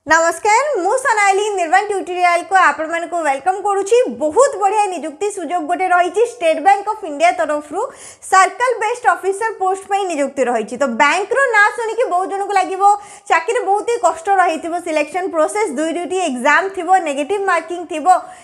नमस्कार मु सोनाली निर्वाण ट्यूटोरियल को आपण मन को वेलकम करूची। बहुत बढ़िया नियुक्ति सुजोग गोटे रही स्टेट बैंक ऑफ इंडिया तरफ सर्कल बेस्ड ऑफिसर पोस्ट पे नियुक्ति रही। तो बैंक रो ना सुनिकी बहुत जन को लगे चाकरी बहुत ही कष्ट रही। सिलेक्शन प्रोसेस दुईटी एग्जाम थी, नेगेटिव मार्किंग थी,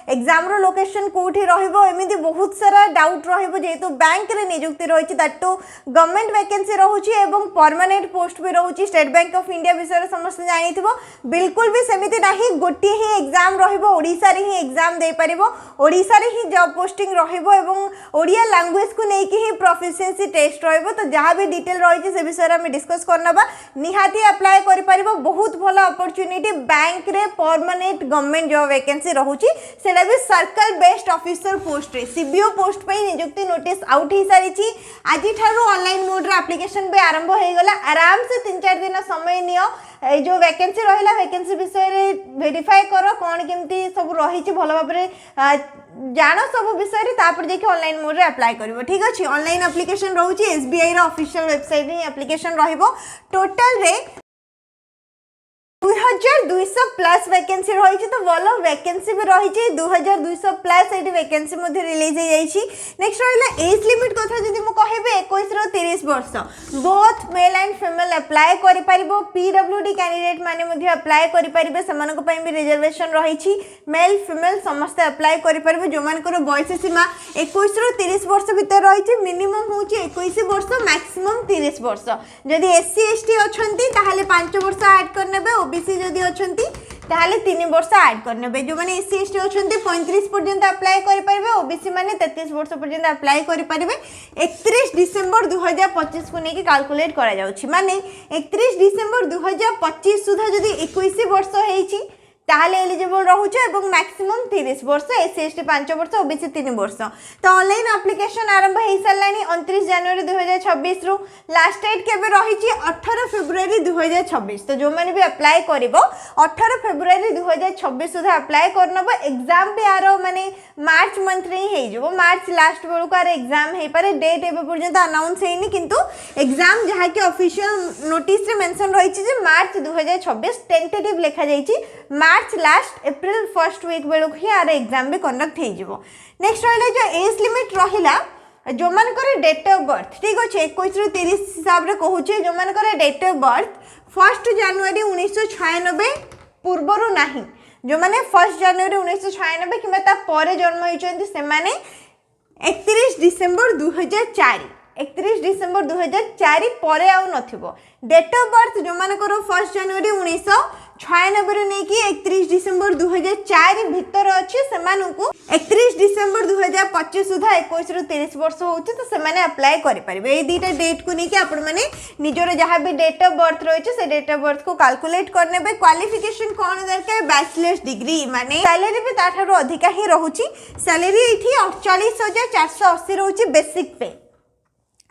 एग्जाम रो लोकेशन कोठी रहिबो, एमिति बहुत सारा डाउट रहिबो। जेहेतु बैंक रे नियुक्ति रही दैट गवर्नमेंट वैकेंसी रहुची एवं परमानेंट पोस्ट भी रहुची। स्टेट बैंक ऑफ इंडिया विषय समस्त जानिथिबो। बिल्कुल भी सेमिति नाही, गोटे ही एग्जाम रहिबो, ओडिसा रे ही एग्जाम दे परिबो, ओडिसा रे ही जॉब पोस्टिंग रहिबो एवं ओडिया लैंग्वेज को नेकी ही प्रोफिशिएंसी टेस्ट रहिबो। तो जहाँ भी डिटेल रही से विषय में डिस्कस करनबा, निहाती अप्लाई करि परिबो। बहुत भलो अपॉर्चुनिटी बैंक रे परमानेंट गवर्नमेंट जॉब वैकेंसी रहुची, सेला भी सर्कल बेस्ड ऑफिसर पोस्ट रे सीबीओ पोस्ट पे नियुक्ति नोटिस आउट ही सारिची। आज ठारू ऑनलाइन मोड रे एप्लीकेशन भी आरंभ हो गला। आराम से 3-4 दिन समय नियो, जो वैकेंसी रहिला वैकेंसी विषय रे वेरीफाई करो, कौन केमती सब रही भल भाव जान सब विषय रे, तापर देखि ऑनलाइन मोड रे अप्लाई करिवो। ठीक अछि, ऑनलाइन एप्लीकेशन रहउची एसबीआई रो ऑफिशियल वेबसाइट रे एप्लीकेशन रहिबो। टोटल रे 2200 प्लस वैकेंसी रही। तो भल वैकेंसी भी रही 2200 प्लस ये वैकेंसी रिलीज हो जाइए। नेक्स्ट रहा एज लिमिट कथा जब मुझे 21 ରୁ 30 वर्ष both male and female apply कर पीडब्ल्यूडी कैंडिडेट माने अप्लाई कर पारे, से भी रिजर्वेशन रही। मेल फीमेल समस्त अप्लाई कर जो मानकर बयस सीमा 21 ରୁ 30 वर्ष भीतर रही। मिनिमम हूँ 21 वर्ष, मैक्सिमम 30 वर्ष। जदि एससी एसटी अच्छा 5 वर्ष ऐड करने, ओबीसी जदि अछंती ताहले 3 वर्ष ऐड करने। जो माने एससी एसटी अछंती 35 पर्यंत अप्लाई करि परिबे, ओबीसी माने 33 वर्ष पर्यंत अप्लाई करि परिबे। 31 डिसेंबर 2025 को नेकी कैलकुलेट करा जाउछि, माने 31 डिसेंबर 2025 सुधा जदि 21 वर्ष हेछि ताहले एलिजिबल रहउछ एवं मैक्सिमम 30 वर्ष, एससी एसटी 5 वर्ष, ओबीसी 3 वर्ष। तो ऑनलाइन एप्लीकेशन आरंभ हो सारानी 29 जनवरी 2026 रु। लास्ट डेट केबे रही 18 फेब्रुआरी 2026। तो जो माने भी अप्लाई करिवो 18 फेब्रुआरी 2026 सुधा अप्लाई करनबो। एग्जाम भी आरो माने मार्च मंथ रे ही जेबो, मार्च लास्ट बेलु का एग्जाम हे पारे। डेट एबे पर्यंत अनाउंस हेनी, किंतु एग्जाम जहा कि ऑफिशियल नोटिस रे मेंशन रही जे मार्च 2026 टेंटेटिव लिखा जाईची। मार्च लास्ट एप्रिल फर्स्ट वीक बेलू ही आर एग्जाम भी कंडक्ट हो। नेक्स्ट रहा जो एज लिमिट रहा जो मानकर डेट ऑफ बर्थ, ठीक अच्छे 21 ରୁ 30 हिसाब से कहूचे। जो मानकर डेट ऑफ बर्थ 1 जनवरी 1996 पूर्वर ना, जो मैंने 1 जनवरी 1996 कि पर जन्म होती से 31 डिसेम्बर 2004, 31 डिसेम्बर 2004 पर आउ नथिबो। डेट ऑफ बर्थ जो मानकर 1 जनवरी 1996 नहीं कि 31 डिसेम्बर 2004 भितर अच्छे से 31 डिसेम्बर 2025 सुधा 21 ରୁ 30 वर्ष होती, तो से अप्लाई करेंगे। ये दुईटा डेट को लेकिन आपण मैंने निजर जहाँ भी डेट ऑफ बर्थ रही से डेट ऑफ बर्थ को कैलकुलेट करने। क्वालिफिकेशन कौन दरकार, बैचलर्स डिग्री, माने सैलरी भी ताठारो अधिका ही रहुची। सैलरी ये 48,480 रहुची बेसिक पे,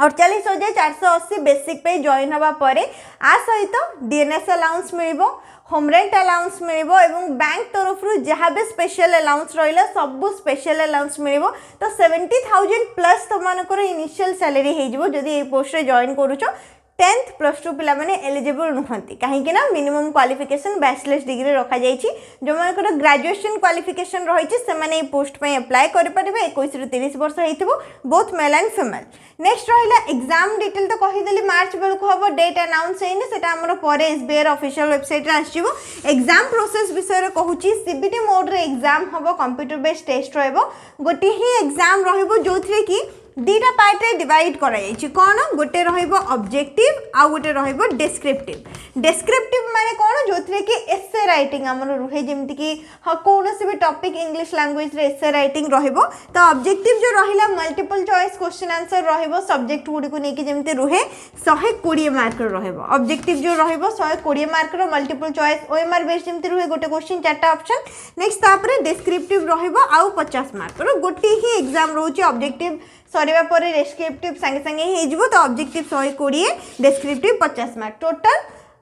48,480 बेसिक पे जॉइन हवा परे आ सहित डीएनएस अलाउंस मिलिबो, होम रेंट अलाउंस मिलिबो एवं बैंक तरफ जहाँ भी स्पेशल अलाउंस रहिला सब स्पेशल अलाउंस मिलिबो। तो 70,000 प्लस तुमनकर इनिशियल सैलरी हे जिवो जदी ए पोस्ट रे जॉइन करूछो। 10th + 2 पिला माने एलिजिबल नुहंती, कहीं ना मिनिमम क्वालिफिकेशन बैचलर्स डिग्री रखा जाइछि। जो मानकर ग्रेजुएशन क्वालिफिकेशन रही से माने पोस्ट पे अप्लाई कर पारे। 21 ରୁ 30 वर्ष हेतिबो, both male and female. Next रहिला एग्जाम डिटेल तो कहिदेली मार्च बेलू को हबो, डेट अनाउंस हेनी सेटा हमर परे एसबीआई ऑफिशियल वेबसाइट रे आछिबो। एग्जाम प्रोसेस विषय रे कहूची सीबीटी मोड रे एग्जाम हबो, कंप्यूटर बेस्ड टेस्ट रहबो। गोटे ही एग्जाम रहबो जोथरे कि दीटा पार्ट रे डिवाइड करा जाइछि। कोन गोटे रहइबो ऑब्जेक्टिव आ गोटे रहइबो डिस्क्रिप्टिव। डिस्क्रिप्टिव माने कोन जोथरे कि एसे राइटिंग हमर रुहे, जेमति कि कोनोसी भी टॉपिक इंग्लिश लैंग्वेज रे एसे राइटिंग रहइबो। तो ऑब्जेक्टिव जो रहिला मल्टीपल चॉइस क्वेश्चन आंसर रहइबो, सब्जेक्ट गुडी को नेकी जेमति रुहे 120 मार्क रहइबो। ऑब्जेक्टिव जो रहइबो 120 मार्क रो मल्टीपल चॉइस ओएमआर बेस्ड जेमति रुहे गोटे क्वेश्चन 4टा ऑप्शन। नेक्स्ट तापरे डिस्क्रिप्टिव रहइबो आउ 50 मार्क रो गोटे ही एग्जाम रहउची। ऑब्जेक्टिव सरीबा पर डिस्क्रिप्टिव संगे संगे हे जिवो, तो objective 120, descriptive 50 mark, total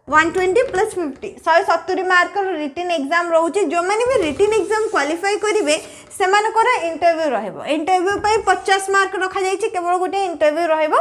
120 + 50 170 mark written exam रोचे। जो माने भी रिटन एग्जाम क्वालिफाई करिवे सेमानकर इंटरव्यू रहइबो। इंटरव्यू पे 50 मार्क रखा जाइछि, केवल गोटे इंटरव्यू रहइबो।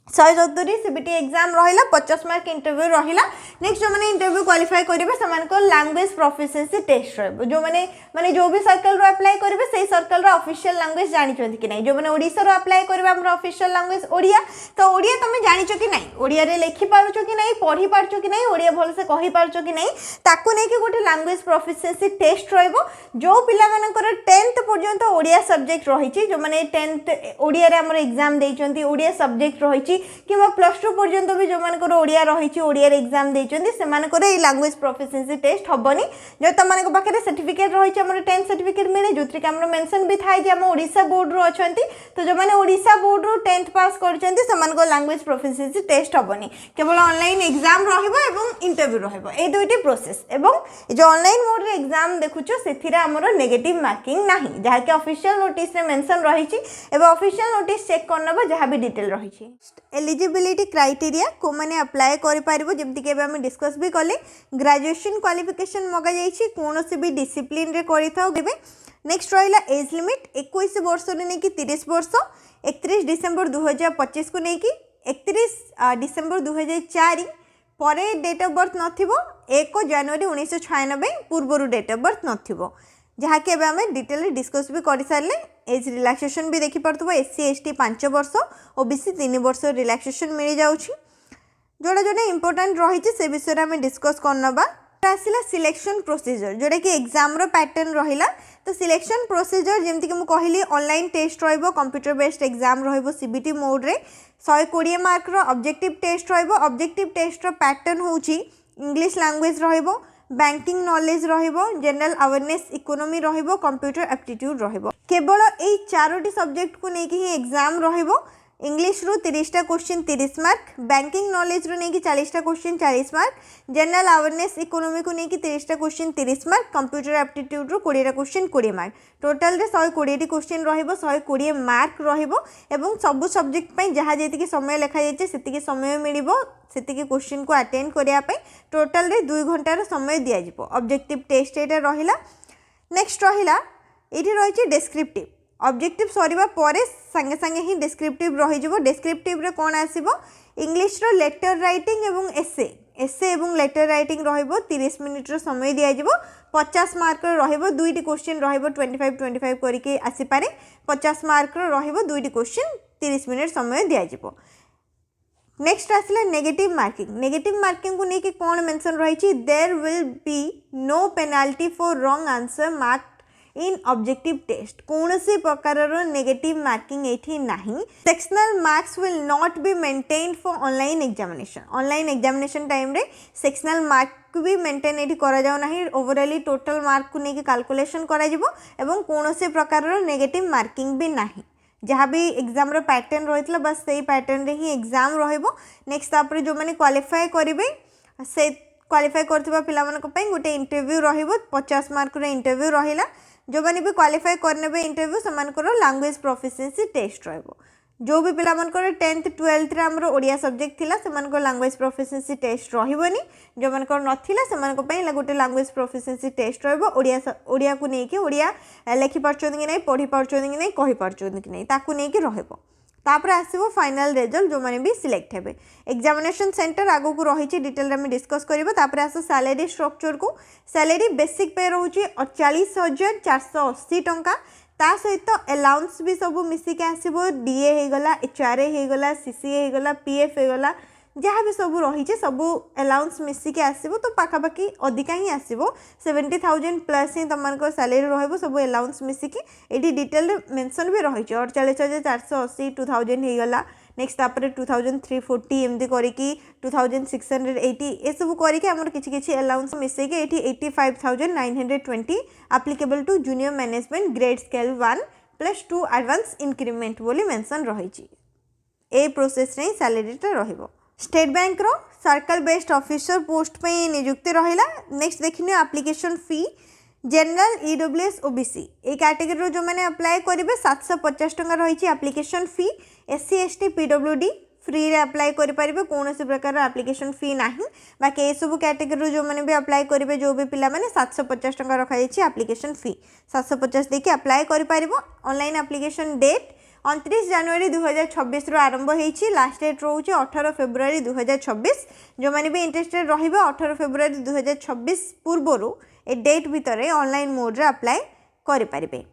₹170 सीबीटी एग्जाम रहिला 50 मार्क इंटरव्यू रहिला नेक्स्ट जो माने इंटरव्यू क्वालिफाई करिवे समान को लैंग्वेज प्रोफिशिएंसी टेस्ट रहबो जो माने जो भी सर्कल रो अप्लाई करिवे सेही सर्कल रो ऑफिशियल लैंग्वेज जानि छथि कि नै जो माने ओडिसा रो अप्लाई करिवे हमर ऑफिशियल लैंग्वेज ओडिया तो ओडिया तमे जानि छ कि नै ओडिया रे लिखि पारो छ कि नै पढि पारो छ कि नै ओडिया भल से कहि पारो छ कि नै ताकू नै कि गोटे लैंग्वेज प्रोफिशिएंसी टेस्ट रहबो जो पिला मानकर 10th पर्यंत ओडिया सब्जेक्ट रहिछि जो माने 10th ओडिया रे हमर एग्जाम देइछन्ती ओडिया सब्जेक्ट रहिछि कि +2 पर्यंत भी जो मानकर ओडिया रहिछि ओडिया रे एग्जाम देइछन्ती से मानकर ए लैंग्वेज प्रोफिशिएंसी टेस्ट हबनी जो त मानक पाखरे सर्टिफिकेट रहिछि हमर 10th सर्टिफिकेट मिले जोत्रि के हमर मेंशन भी थाइ जे हम ओडिसा बोर्ड रो अछन्ती तो जो माने ओडिसा बोर्ड रो 10th पास करछन्ती से मानक लैंग्वेज प्रोफिशिएंसी टेस्ट हबनी केवल ऑनलाइन एग्जाम रहइबो एवं इंटरव्यू रहइबो ए दुइटी प्रोसेस एवं जो ऑनलाइन मोड रे एग्जाम देखुछो सेथिरे हमर नेगेटिव मार्किंग नाही जहा के ऑफिशियल नोटिस रे मेंशन रहिछि एवं ऑफिशियल नोटिस चेक करनबा जहा भी डिटेल रहिछि एलिजिबिलिटी क्राइटेरिया को माने अप्लाई करि पारिबो जेमति के हम डिस्कस भी कले ग्रेजुएशन क्वालिफिकेशन मगा जाइछि कोनोसी भी डिसिप्लिन रे करिथाउ देबे नेक्स्ट रहिला एज लिमिट 21 वर्ष रे नै कि 30 वर्ष 31 डिसेंबर 2025 को नै कि 31 डिसेंबर 2004 परे डेट ऑफ बर्थ नथिबो 1 जनवरी 1996 पूर्वरु डेट ऑफ बर्थ नथिबो जहा के आम डिटेल डिस्कस भी कर सारे एज रिलैक्सेशन भी देखि पारथबो एससी एसटी 5 वर्ष ओबीसी 3 वर्ष रिलैक्सेशन मिल जाउछि जोड़ा जोड़ा इंपोर्टेंट रही से विषय में डिस्कस करनबा आसला सिलेक्शन प्रोसीजर जोड़ा कि एग्जाम रो पैटर्न रहिला तो सिलेक्शन प्रोसीजर जेमति कि मु कहली ऑनलाइन टेस्ट रहइबो कंप्यूटर बेस्ड एग्जाम रहइबो सीबीटी मोड रे 120 मार्क रो ऑब्जेक्टिव टेस्ट रहइबो ऑब्जेक्टिव टेस्ट रो पैटर्न होउची इंग्लिश लैंग्वेज रहइबो बैंकिंग नॉलेज रहिबो जनरल अवेयरनेस इकोनॉमी रहिबो कंप्यूटर एप्टीट्यूड रहिबो केवल एई चारोटी सब्जेक्ट को नेकी ही एग्जाम रहिबो इंग्लिश रू 30टा क्वेश्चन 30 मार्क बैंकिंग नॉलेज रू नेकी 40टा question 40 mark general awareness economy को नेकी 30टा क्वेश्चन 30 मार्क कंप्यूटर एप्टीट्यूड रू 20टा क्वेश्चन 20 मार्क टोटल रे 120टी क्वेश्चन रहिबो 120 मार्क रहिबो एवं सब सब्जेक्ट पई जहा जेतिकी समय लिखा जायचे सेतिकी समय मिलिबो सेतिकी क्वेश्चन को अटेंड करिया पई टोटल रे 2 घंटा रो समय दिया जिवो ऑब्जेक्टिव टेस्ट एटा रहिला नेक्स्ट रहिला एठी रहिछि डेस्क्रिप्टिव ऑब्जेक्टिव सरीबा परे संगे संगे ही डिस्क्रिप्टिव रही जिवो डिस्क्रिप्टिव रे कोन आसीबो इंग्लिश रो लेटर राइटिंग एवं एसे एवं लेटर राइटिंग रहिबो 30 मिनिट रो समय दिया जिवो 50 मार्क रो रहिबो दुईटी क्वेश्चन रहिबो 25 करिके आसी पारे 50 मार्क रो रहिबो दुईटी क्वेश्चन 30 मिनिट समय दिया जिवो नेक्स्ट आसला नेगेटिव मार्किंग को लेके कौन मेंशन रही there will be no penalty for wrong answer mark in objective test कौन से प्रकार नेगेटिव मार्किंग एठी नहीं sectional marks will not be maintained for online examination time रे सेक्शनल मार्क भी मेंटेन एठी करा जाउ नहीं ओवरऑली टोटल मार्क को लेके कैलकुलेशन करा जिवो एवं कौन से प्रकार नेगेटिव मार्किंग भी नहीं जहाँ भी एग्जाम रो पैटर्न रही बस से पैटर्न रे ही एग्जाम रहिबो नेक्स्ट तापर जो माने क्वालिफाई करिवे से क्वालिफाई करथिबा पिला मानक पई गोटे इंटरव्यू रहिबो 50 मार्क रो इंटरव्यू रहिला जो माने भी क्वालिफाई करनेबे इंटरव्यू समानकर लैंग्वेज प्रोफिशिएंसी टेस्ट रहिबो जो भी पिला मानकर 10th 12th रे हमरो ओडिया सब्जेक्ट थिला समानकर लैंग्वेज प्रोफिशिएंसी टेस्ट रहिबोनी जो मानकर नथिला समानक पई गोटे लैंग्वेज प्रोफिशिएंसी टेस्ट रहिबो ओडिया को नेकी ओडिया लेखि पारछों कि नै पढि पारछों कि नै कहि पारछों कि नै ताकू नेकी रहिबो तापर आसीबो फाइनल रिजल्ट जो माने भी सिलेक्ट हेबे एग्जामिनेशन सेंटर आगो को रही डिटेल रे हम डिस्कस करबो तापर आसो सैलरी स्ट्रक्चर को सैलरी बेसिक पे रहउची 48480 टंका ता सहित अलाउंस भी सब मिसिक आसीबो डीए हे गला एचआरए हे गला सीसीए हे गला पीएफ हे गला जहाँ भी सब रही सब अलाउंस मिसिक आसो तो पाखापाखि अधिका ही आसो 70,000 प्लस ही तुम सैलरी रही सब अलाउंस मिसिक ये डिटेल मेंशन भी रही 48,480 2000 होगला नेक्स्ट तापर 2,340 एमती करके 2,680 ये सब करके किसी अलाउंस मिसेक ये 85,920 applicable to junior management grade scale 1 +2 advance increment बोली मेंशन रही ए प्रोसेस रे सैलरीटा रहिबो स्टेट बैंक रो सर्कल बेस्ड ऑफिसर पोस्ट पे नियुक्ति रहिला नेक्स्ट देखिने application fee general EWS OBC ए कैटेगरी रो जो माने अप्लाई करिवे 750 टका रही application fee SC ST PWD free रे अप्लाई करि परिबे कौन से प्रकार एप्लीकेशन फी नाही बाकी ए सब कैटेगरी जो माने भी अप्लाई करिवे जो भी पिला माने 750 टका रखा जायछि एप्लीकेशन फी 750 देके अप्लाई करि परिबो ऑनलाइन एप्लीकेशन डेट 29 जनवरी 2026 रु आरंभ होईछि लास्ट डेट रोचे 18 फेब्रुआरी 2026 जो माने भी इंटरेस्टेड रहिबे 18 फेब्रुआरी 2026 पूर्वरु ए डेट भितर ऑनलाइन मोड रे अप्लाई करि परिबे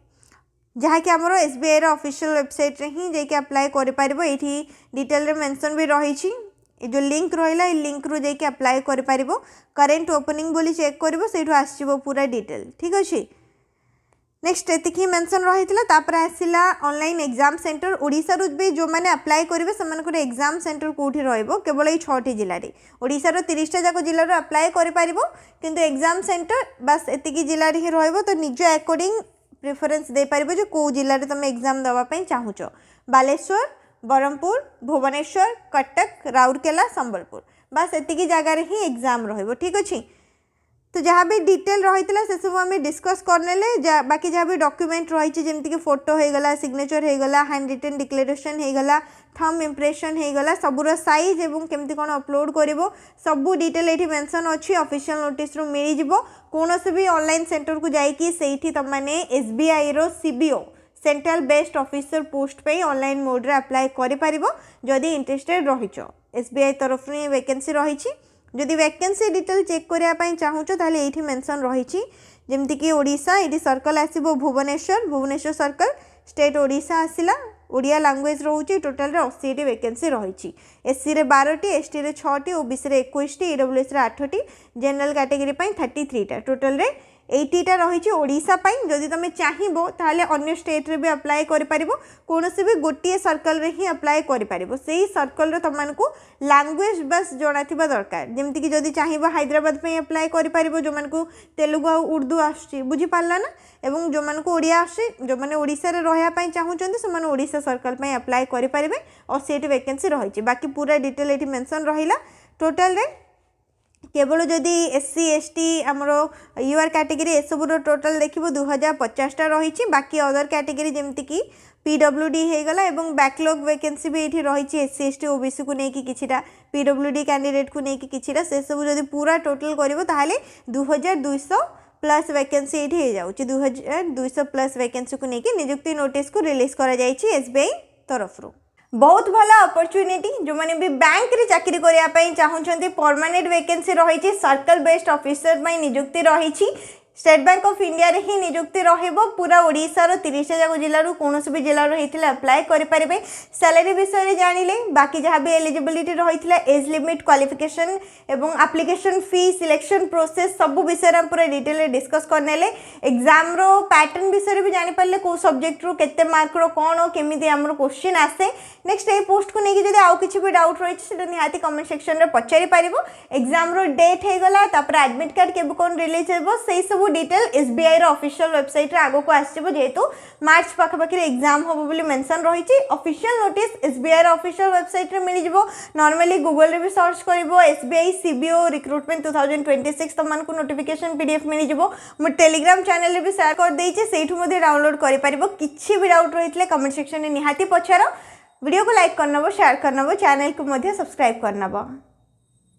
जहाँकि आमर एसबीआई रो ऑफिशियल वेबसाइट रे ही जेकि अप्लाई करि परिबो एठी डिटेल रे मेंशन भी रहिछि जो लिंक रहिला ए लिंक रु जेकि अप्लाई करि परिबो करेंट ओपनिंग बोली चेक करिवो सेठु आसीबो पूरा डिटेल ठीक अछि। नेक्स्ट एतिकी मेंशन रहितला तापर आसिला ऑनलाइन एग्जाम सेंटर ओडिसा रु भी जो माने अप्लाई करिवे समान एग्जाम सेंटर कोठी रहइबो केवल ए 6टी जिल्ला रे ओडिसा रो 30टा जाको जिल्ला रो अप्लाई करि परिबो किंतु एग्जाम सेंटर बस एतिकी जिल्ला रे ही रहइबो तो निज अकॉर्डिंग प्रेफरेंस दे पारिबो जो को जिल्ला रे तमे एग्जाम दवा पई चाहुचो बालेश्वर बरहमपुर भुवनेश्वर कटक राउरकेला संबलपुर बस एतिकी जगह रे ही एग्जाम रहइबो ठीक अछि। तो जहाँ भी डिटेल रही से सब आम डिस्कस करने बाकी जहाँ भी डॉक्यूमेंट रही जमीक फोटो होगला सिग्नेचर होगला हैंड रिटन डिक्लेरेशन होगला थंब इम्प्रेशन होगला सबूर साइज एवं केमती कौन अपलोड कर सबू डिटेल ये मेंशन अच्छी ऑफिशियल नोटिस रू मिल कौन भी ऑनलाइन सेंटर को जाइए तुम मैंने एसबीआई रो CBO central based officer post पे ऑनलाइन मोड रे अप्लाई करि परिबो जदि इंटरेस्टेड रहिचो एसबीआई तरफ रे वैकेंसी रहिछि जदि वैकेंसी डिटेल चेक करने चाहूँ ताले ये मेंशन रही जमीक ओडिशा ये सर्कल आसो भुवनेश्वर भुवनेश्वर सर्कल स्टेट ओडिशा आसला ओडिया लैंग्वेज रोचे टोटाल 80टी वैकेंसी रही एससी रे 12टी एसटी रे 6टी ओबीसी रे 21टी ईडब्ल्यूएस रे 8टी जनरल कैटेगरी 33टा टोटाल रे 80टा रही ओडिशा जदि तुम चाहबो ताले अन्य स्टेट रे भी अप्लाई करि परिबो कोनोसी भी गोटे सर्कल रे ही अप्लाई करि परिबो सेही सर्कल रे तुमको लैंग्वेज बस जଣା थिबा दरकार जेमति कि जदि चाहबो हैदराबाद पे अप्लाई करि परिबो जो मानको तेलुगु आ उर्दू आछि बुझी पारला ना एवं जो मानको ओडिया आछि जो माने ओडिसा रे रहया पई चाहुचंती से माने ओडिसा सर्कल पे अप्लाई करि परिबे और सेठी वैकेंसी रही बाकी पूरा डिटेल एठी मेंशन रहिला टोटल रे केवल जदि एससी एसटी आमर यूआर कैटेगरी एसबूर टोटाल देखो 2050टा रही बाकी अदर कैटेगरी जमीक पीडब्ल्यूडी होगला और बैकलॉग वैकेंसी भी ये रही एससी एसटी ओबीसी को लेकिन किछिटा पीडब्ल्यूडी कैंडिडेट को लेकिन किछिटा से सब जदि पूरा टोटल करिवो ताहाले 2200 प्लस वैकेंसी ये हो जाउची 2200 प्लस वैकेंसी को लेकिन नियुक्ति नोटिस को रिलीज करा जायछि एसबीआई तरफ रू बहुत भल अपॉर्चुनिटी जो मैंने भी बैंक रे चाकरी करने चाहूँगी परमानेंट वैकेंसी रही सर्कल बेस्ड ऑफिसर नियुक्ति रही स्टेट बैंक ऑफ इंडिया रे ही नियुक्ति रहिबो पूरा ओडिसा रो 30 जाक जिल्ला रो कोनोस भी जिल्ला रो हेतिले अप्लाई करि परिबे सैलरी विषय रे जानिले बाकी जहाँ भी एलिजिबिलिटी रहिथिला एज लिमिट क्वालिफिकेशन एवं एप्लिकेशन फी सिलेक्शन प्रोसेस सब विषय रे पूरा डिटेल रे डिस्कस करनेले एग्जाम रो पैटर्न विषय रे भी जानि परले को सब्जेक्ट रो केते मार्क रो कोन केमिति हमरो क्वेश्चन आसे नेक्स्ट ए पोस्ट को नेकी जदि आउ किछि भी डाउट रहिछि सेटा निहाती कमेंट सेक्शन रे पचारि परिबो एग्जाम रो डेट हे गला तापर एडमिट कार्ड केबे कोन रिलीज हेबो सेही सब डिटेल एसबीआई रो ऑफिशियल वेबसाइट रे आगो को आसीबो जेहेतु मार्च पाखापाखि एग्जाम होबो बोली मेंशन रहिछि ऑफिशियल नोटिस एसबीआई रो ऑफिशियल वेबसाइट रे मिलि जिवो नॉर्मली गूगल रे भी सर्च करिवो एसबीआई सीबीओ रिक्रूटमेंट 2026 तमन को नोटिफिकेशन पीडीएफ मिलि जिवो मो टेलीग्राम चैनल रे भी शेयर कर देइछि सेठु मध्ये डाउनलोड करि परिबो किछि भी डाउट रहितले कमेंट सेक्शन रे निहाती पछारो वीडियो को लाइक करनबो शेयर करनबो चैनल को मध्ये सब्सक्राइब करनबो।